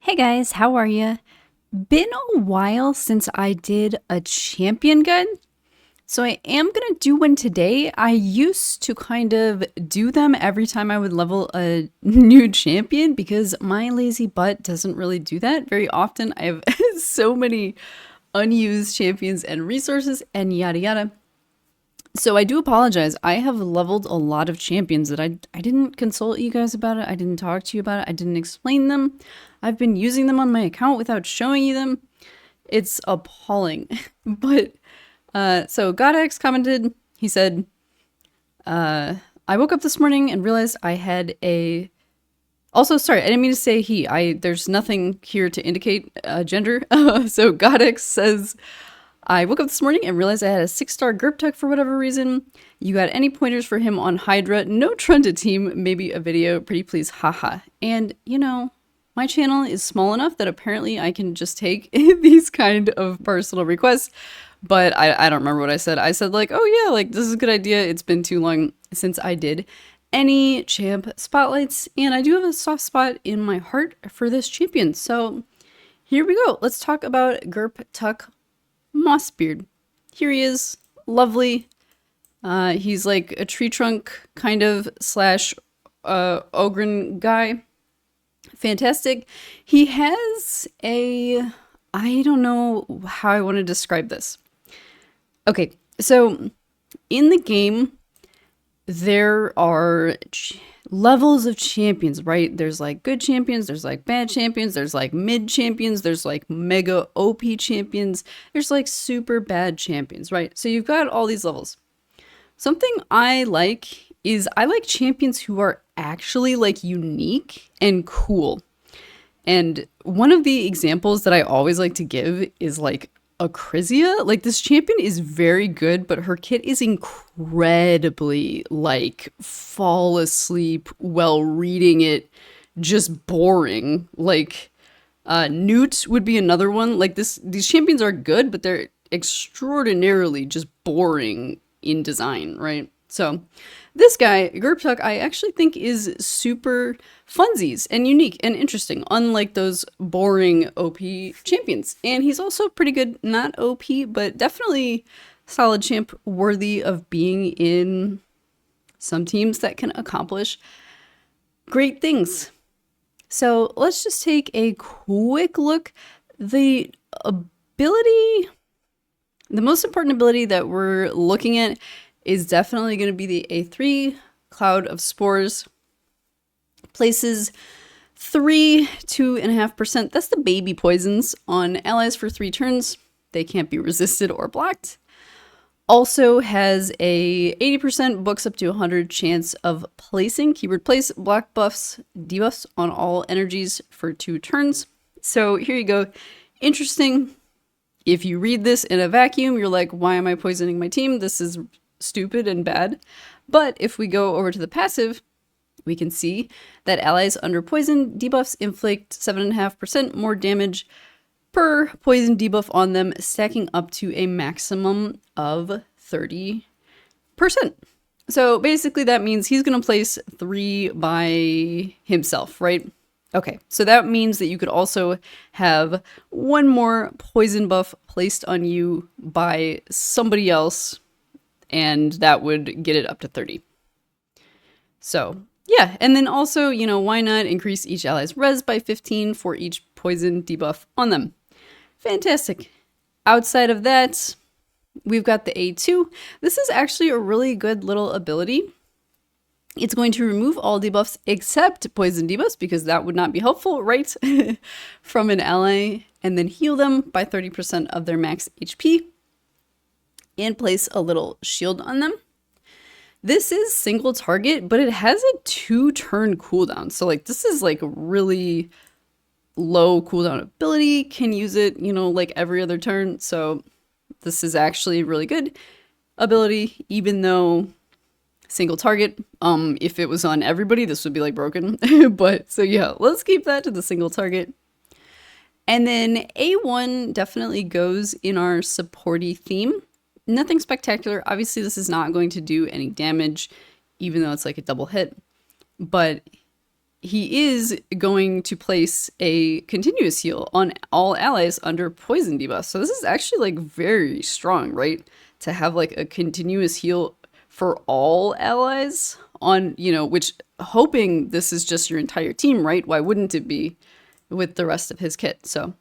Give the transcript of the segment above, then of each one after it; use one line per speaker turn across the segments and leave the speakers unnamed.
Hey guys, how are ya? Been a while since I did a champion guide, so I am gonna do one today. I used to kind of do them every time I would level a new champion because my lazy butt doesn't really do that very often. I have so many unused champions and resources and yada yada. So I do apologize. I have leveled a lot of champions that I didn't consult you guys about it. I didn't talk to you about it. I didn't explain them. I've been using them on my account without showing you them. It's appalling. But so GodX commented, he said, I woke up this morning and realized I had a also, sorry, I didn't mean to say he. There's nothing here to indicate gender. So GodX says, I woke up this morning and realized I had a 6-star Gurptuk for whatever reason. You got any pointers for him on Hydra? No Trunda team, maybe a video, pretty please, haha. And, you know, my channel is small enough that apparently I can just take these kind of personal requests. But I don't remember what I said. I said like, oh yeah, like this is a good idea. It's been too long since I did any champ spotlights. And I do have a soft spot in my heart for this champion. So here we go. Let's talk about Gurptuk Mossbeard. Here he is, lovely. He's like a tree trunk kind of slash Ogren guy. Fantastic. He has I don't know how I want to describe this. Okay, so in the game, there are levels of champions, right? There's like good champions, there's like bad champions, there's like mid champions, there's like mega OP champions, there's like super bad champions, right? So you've got all these levels. Something I like is I like champions who are actually like unique and cool. And one of the examples that I always like to give is like Acrizia. Like this champion is very good, but her kit is incredibly like fall asleep while reading it, just boring. Like Newt would be another one. Like these champions are good, but they're extraordinarily just boring in design, right? So this guy, Gurptuk, I actually think is super funsies and unique and interesting, unlike those boring OP champions. And he's also pretty good, not OP, but definitely solid champ worthy of being in some teams that can accomplish great things. So let's just take a quick look. The most important ability that we're looking at is definitely going to be the A3, Cloud of Spores. Places 2.5%. That's the baby poisons on allies for 3 turns. They can't be resisted or blocked. Also has a 80% books up to 100 chance of placing keyword place block buffs, debuffs on all energies for 2 turns. So here you go. Interesting. If you read this in a vacuum, you're like, why am I poisoning my team? This is stupid and bad. But if we go over to the passive, we can see that allies under poison debuffs inflict 7.5% more damage per poison debuff on them, stacking up to a maximum of 30%. So basically that means he's going to place 3 by himself, right? Okay, so that means that you could also have 1 more poison buff placed on you by somebody else, and that would get it up to 30. So yeah, and then also, you know, why not increase each ally's res by 15 for each poison debuff on them? Fantastic. Outside of that, we've got the A2. This is actually a really good little ability. It's going to remove all debuffs except poison debuffs, because that would not be helpful, right? From an ally, and then heal them by 30% of their max HP. And place a little shield on them. This is single target, but it has a 2-turn cooldown. So like this is like a really low cooldown ability. Can use it, you know, like every other turn. So this is actually a really good ability, even though single target. If it was on everybody, this would be like broken. But so yeah, let's keep that to the single target. And then A1 definitely goes in our supporty theme. Nothing spectacular. Obviously, this is not going to do any damage, even though it's like a double hit. But he is going to place a continuous heal on all allies under poison debuff. So this is actually like very strong, right? To have like a continuous heal for all allies on, you know, which hoping this is just your entire team, right? Why wouldn't it be with the rest of his kit? So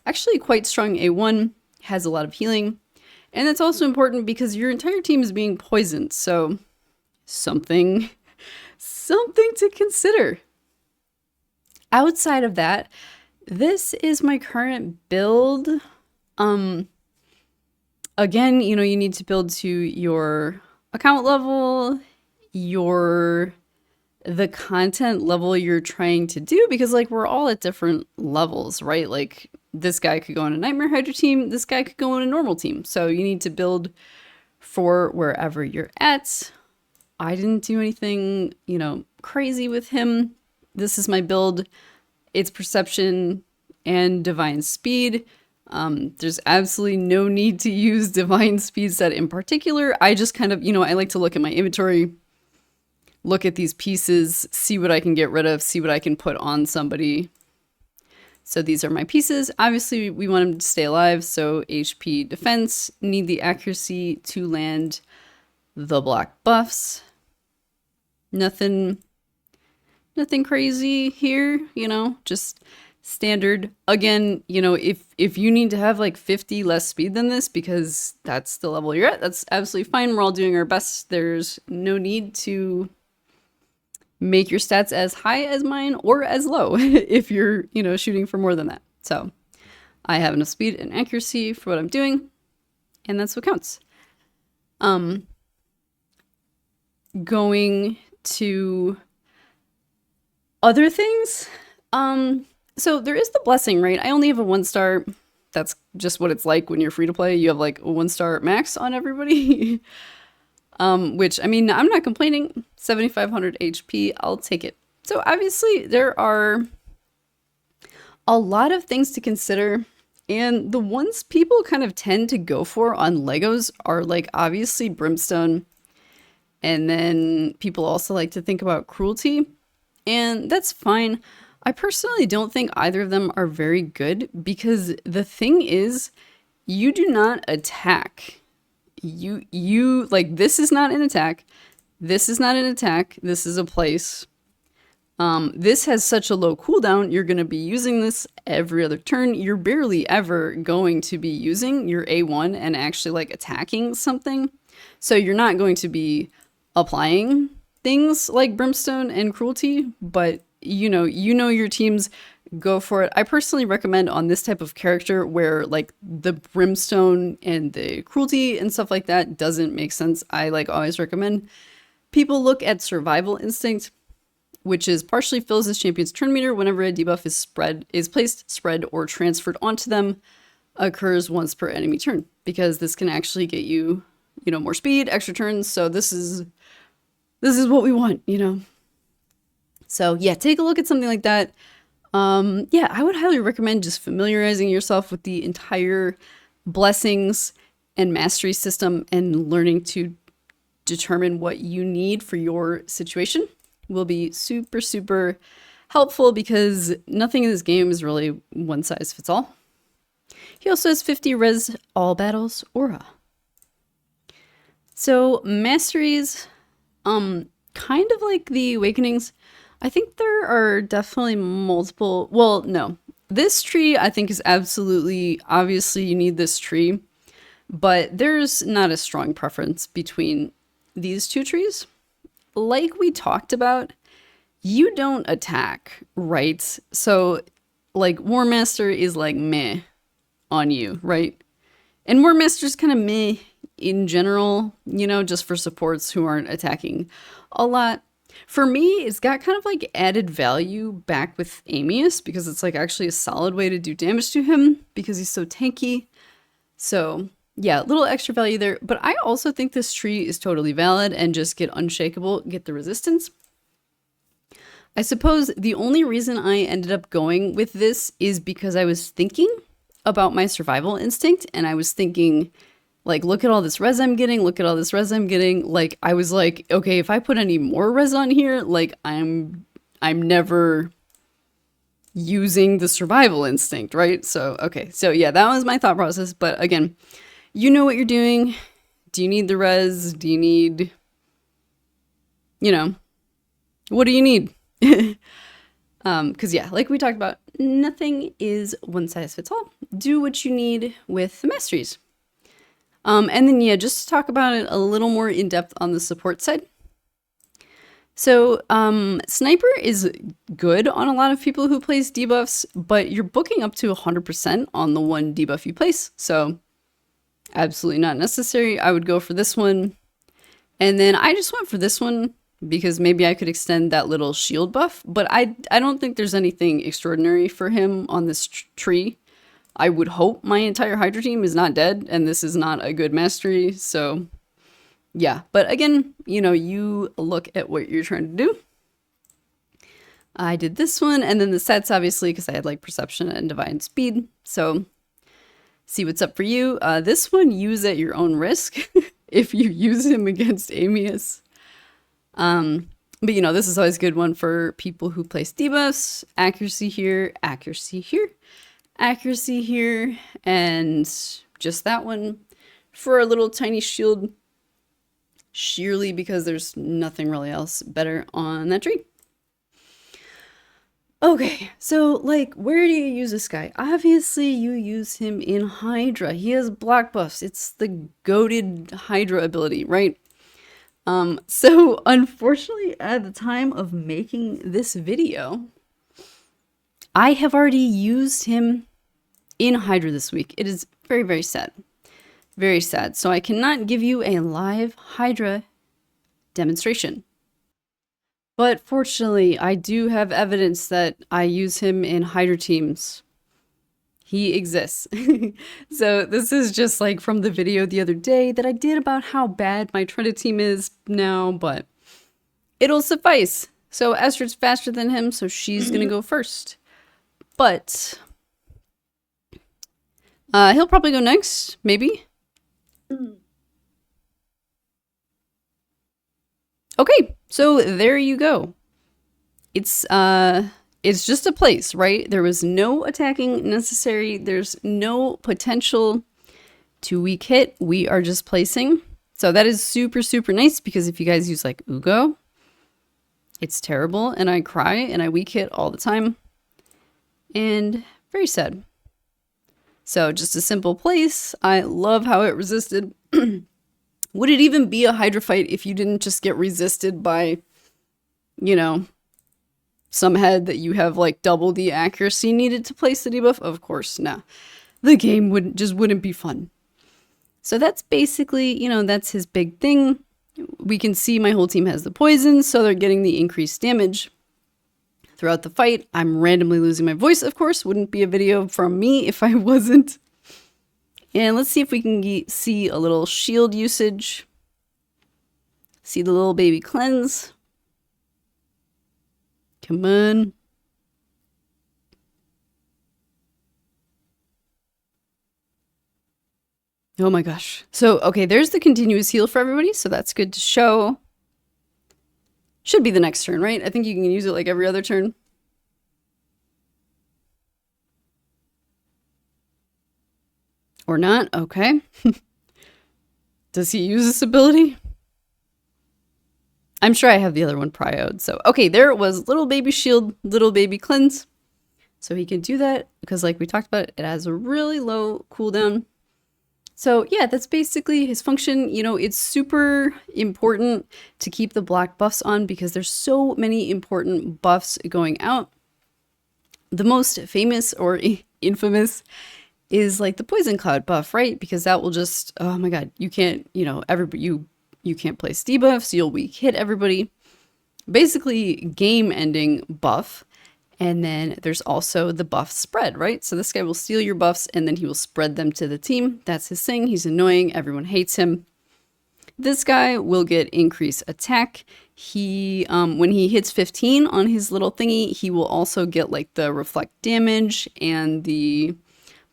actually quite strong A1, has a lot of healing. And that's also important because your entire team is being poisoned. So something to consider. Outside of that, this is my current build. Again, you know, you need to build to your account level, the content level you're trying to do, because like we're all at different levels, right? Like this guy could go on a Nightmare Hydra team, this guy could go on a normal team. So you need to build for wherever you're at. I didn't do anything, you know, crazy with him. This is my build. It's perception and divine speed. There's absolutely no need to use divine speed set in particular. I just kind of, you know, I like to look at my inventory, look at these pieces, see what I can get rid of, see what I can put on somebody. So these are my pieces. Obviously, we want them to stay alive. So HP defense, need the accuracy to land the black buffs. Nothing crazy here, you know, just standard. Again, you know, if you need to have like 50 less speed than this because that's the level you're at, that's absolutely fine. We're all doing our best. There's no need to make your stats as high as mine or as low if you're, you know, shooting for more than that. So I have enough speed and accuracy for what I'm doing, and that's what counts. Going to other things. So there is the blessing, right? I only have a 1-star. That's just what it's like when you're free to play. You have like a 1-star max on everybody. Which, I mean, I'm not complaining. 7,500 HP, I'll take it. So obviously there are a lot of things to consider. And the ones people kind of tend to go for on Legos are like obviously Brimstone. And then people also like to think about cruelty. And that's fine. I personally don't think either of them are very good because the thing is, you do not attack. You like, this is not an attack. This is not an attack. This is a place. This has such a low cooldown. You're going to be using this every other turn. You're barely ever going to be using your A1 and actually like attacking something. So you're not going to be applying things like Brimstone and Cruelty, but you know your teams, go for it. I personally recommend on this type of character where like the Brimstone and the Cruelty and stuff like that doesn't make sense. I like always recommend people look at Survival Instinct, which is partially fills this champion's turn meter whenever a debuff is placed, spread, or transferred onto them, occurs once per enemy turn, because this can actually get you, you know, more speed, extra turns. So this is what we want, you know. So yeah, take a look at something like that. Yeah, I would highly recommend just familiarizing yourself with the entire blessings and mastery system and learning to determine what you need for your situation will be super, super helpful, because nothing in this game is really one size fits all. He also has 50 res all battles aura. So masteries, kind of like the awakenings, I think there are definitely multiple. Well, no, this tree I think is absolutely, obviously you need this tree, but there's not a strong preference between these two trees. Like we talked about, you don't attack, right? So like War Master is like meh on you, right? And War Master's kind of meh in general, you know, just for supports who aren't attacking a lot. For me, it's got kind of like added value back with Amius, because it's like actually a solid way to do damage to him because he's so tanky. So yeah, little extra value there. But I also think this tree is totally valid, and just get Unshakable, get the resistance. I suppose the only reason I ended up going with this is because I was thinking about my survival instinct, and I was thinking, like, look at all this res I'm getting, look at all this res I'm getting. Like, I was like, okay, if I put any more res on here, like, I'm I'm never using the survival instinct, right? So, okay. So yeah, that was my thought process. But again, you know what you're doing. Do you need the res? Do you need, you know, what do you need? Because yeah, like we talked about, nothing is one size fits all. Do what you need with the masteries. And then yeah, just to talk about it a little more in depth on the support side. So Sniper is good on a lot of people who place debuffs, but you're booking up to 100% on the one debuff you place. So absolutely not necessary. I would go for this one. And then I just went for this one because maybe I could extend that little shield buff, but I don't think there's anything extraordinary for him on this tree. I would hope my entire Hydra team is not dead and this is not a good mastery. So yeah, but again, you know, you look at what you're trying to do. I did this one, and then the sets, obviously, because I had like perception and divine speed. So see what's up for you. This one, use at your own risk if you use him against Amius. But you know, this is always a good one for people who place debuffs. Accuracy here, accuracy here, accuracy here, and just that one for a little tiny shield. Sheerly because there's nothing really else better on that tree. Okay, so like, where do you use this guy? Obviously, you use him in Hydra. He has block buffs. It's the goated Hydra ability, right? So unfortunately, at the time of making this video, I have already used him in Hydra this week. It is very, very sad. Very sad. So I cannot give you a live Hydra demonstration. But fortunately, I do have evidence that I use him in Hydra teams. He exists. So this is just like from the video the other day that I did about how bad my Trenda team is now, but it'll suffice. So Esther's faster than him, so she's gonna go first. But he'll probably go next, maybe. Okay, so there you go. It's just a place, right? There was no attacking necessary. There's no potential to weak hit. We are just placing. So that is super, super nice because if you guys use like Ugo, it's terrible and I cry and I weak hit all the time. And very sad. So just a simple place. I love how it resisted. Would it even be a Hydra fight if you didn't just get resisted by, you know, some head that you have like double the accuracy needed to place the debuff? Of course, no. The game wouldn't be fun. So that's basically, you know, that's his big thing. We can see my whole team has the poison, so they're getting the increased damage throughout the fight. I'm randomly losing my voice, of course. Wouldn't be a video from me if I wasn't. And let's see if we can see a little shield usage. See the little baby cleanse. Come on. Oh my gosh. So, okay, there's the continuous heal for everybody, so that's good to show. Should be the next turn, right? I think you can use it like every other turn. Or not? Okay. Does he use this ability? I'm sure I have the other one prioed. So, okay, there it was. Little baby shield, little baby cleanse. So he can do that because like we talked about, it has a really low cooldown. So yeah, that's basically his function. You know, it's super important to keep the black buffs on because there's so many important buffs going out. The most famous or infamous is like the poison cloud buff, right? Because that will just, oh my god, you can't, you know, everybody, you can't place debuffs, you'll weak hit everybody. Basically game ending buff. And then there's also the buff spread, right? So this guy will steal your buffs and then he will spread them to the team. That's his thing. He's annoying. Everyone hates him. This guy will get increased attack. He, when he hits 15 on his little thingy, he will also get like the reflect damage and the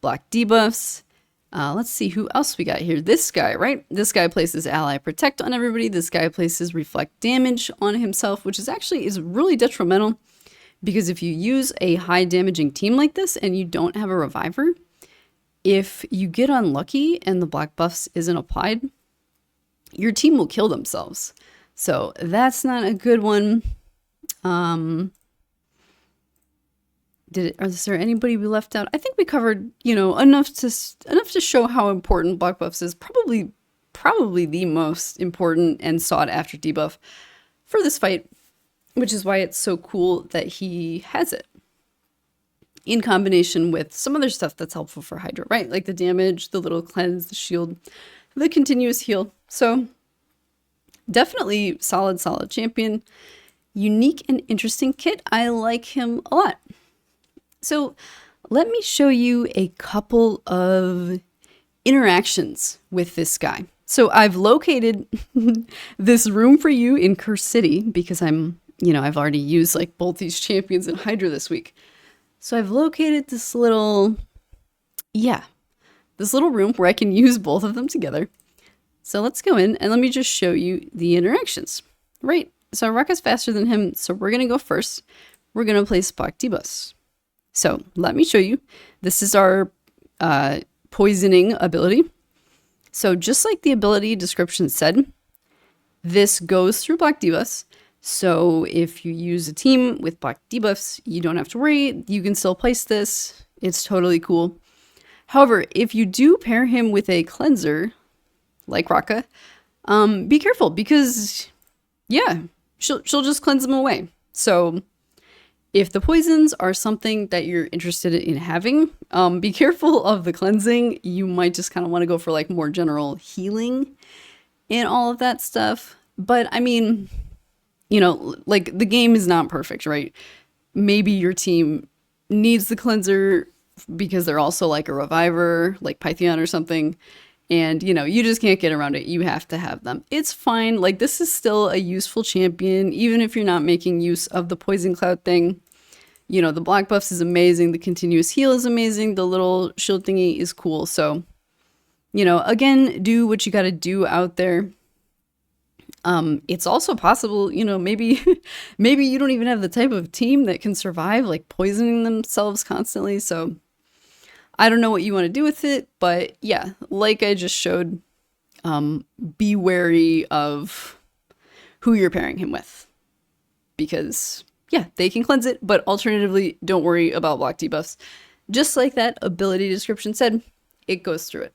block debuffs. Let's see who else we got here. This guy, right? This guy places ally protect on everybody. This guy places reflect damage on himself, which is actually is really detrimental Because if you use a high damaging team like this and you don't have a reviver, if you get unlucky and the black buffs isn't applied, your team will kill themselves. So that's not a good one. Is there anybody we left out? I think we covered, enough to show how important black buffs is. Probably the most important and sought after debuff for this fight, which is why it's so cool that he has it in combination with some other stuff that's helpful for Hydra, right? Like the damage, the little cleanse, the shield, the continuous heal. So definitely solid champion. Unique and interesting kit. I like him a lot. So let me show you a couple of interactions with this guy. So I've located this room for you in Curse City because I've already used like both these champions in Hydra this week. So I've located this little room where I can use both of them together. So let's go in and let me just show you the interactions. Right, so Rucka's faster than him, so we're going to go first. We're going to place Black Debuffs. So let me show you. This is our poisoning ability. So just like the ability description said, this goes through Black Debuffs. So if you use a team with Black Debuffs, you don't have to worry. You can still place this. It's totally cool. However, if you do pair him with a cleanser, like Raka, be careful because, yeah, she'll just cleanse them away. So if the poisons are something that you're interested in having, be careful of the cleansing. You might just kind of want to go for like more general healing and all of that stuff. But I mean, like the game is not perfect, right? Maybe your team needs the cleanser because they're also like a reviver, like Pythion or something. And, you just can't get around it. You have to have them. It's fine. Like, this is still a useful champion, even if you're not making use of the Poison Cloud thing. The black buffs is amazing. The continuous heal is amazing. The little shield thingy is cool. So, again, do what you got to do out there. It's also possible, maybe you don't even have the type of team that can survive, like, poisoning themselves constantly. So I don't know what you want to do with it, but yeah, like I just showed, be wary of who you're pairing him with. Because, yeah, they can cleanse it, but alternatively, don't worry about block debuffs. Just like that ability description said, it goes through it.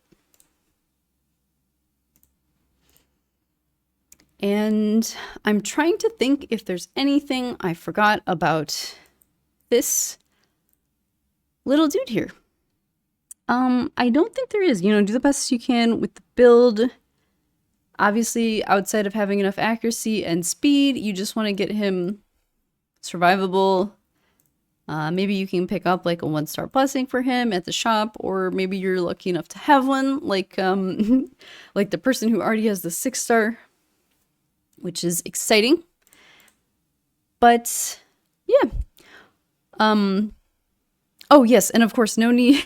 And I'm trying to think if there's anything I forgot about this little dude here. I don't think there is. Do the best you can with the build. Obviously, outside of having enough accuracy and speed, you just want to get him survivable. Maybe you can pick up like a 1-star blessing for him at the shop, or maybe you're lucky enough to have one, like like the person who already has the 6-star, which is exciting. But yeah. Oh yes, and of course, no need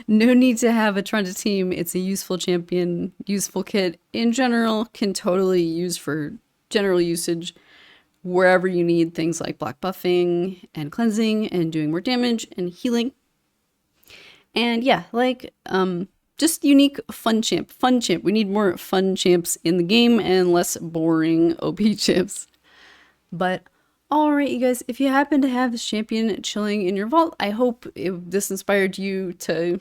to have a Trunda team. It's a useful champion, useful kit in general. Can totally use for general usage wherever you need things like block buffing and cleansing and doing more damage and healing. And yeah, like just unique fun champ. We need more fun champs in the game and less boring OP champs. But alright, you guys, if you happen to have this champion chilling in your vault, I hope this inspired you to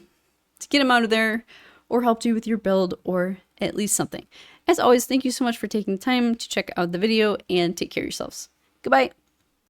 get him out of there, or helped you with your build, or at least something. As always, thank you so much for taking the time to check out the video, and take care of yourselves. Goodbye!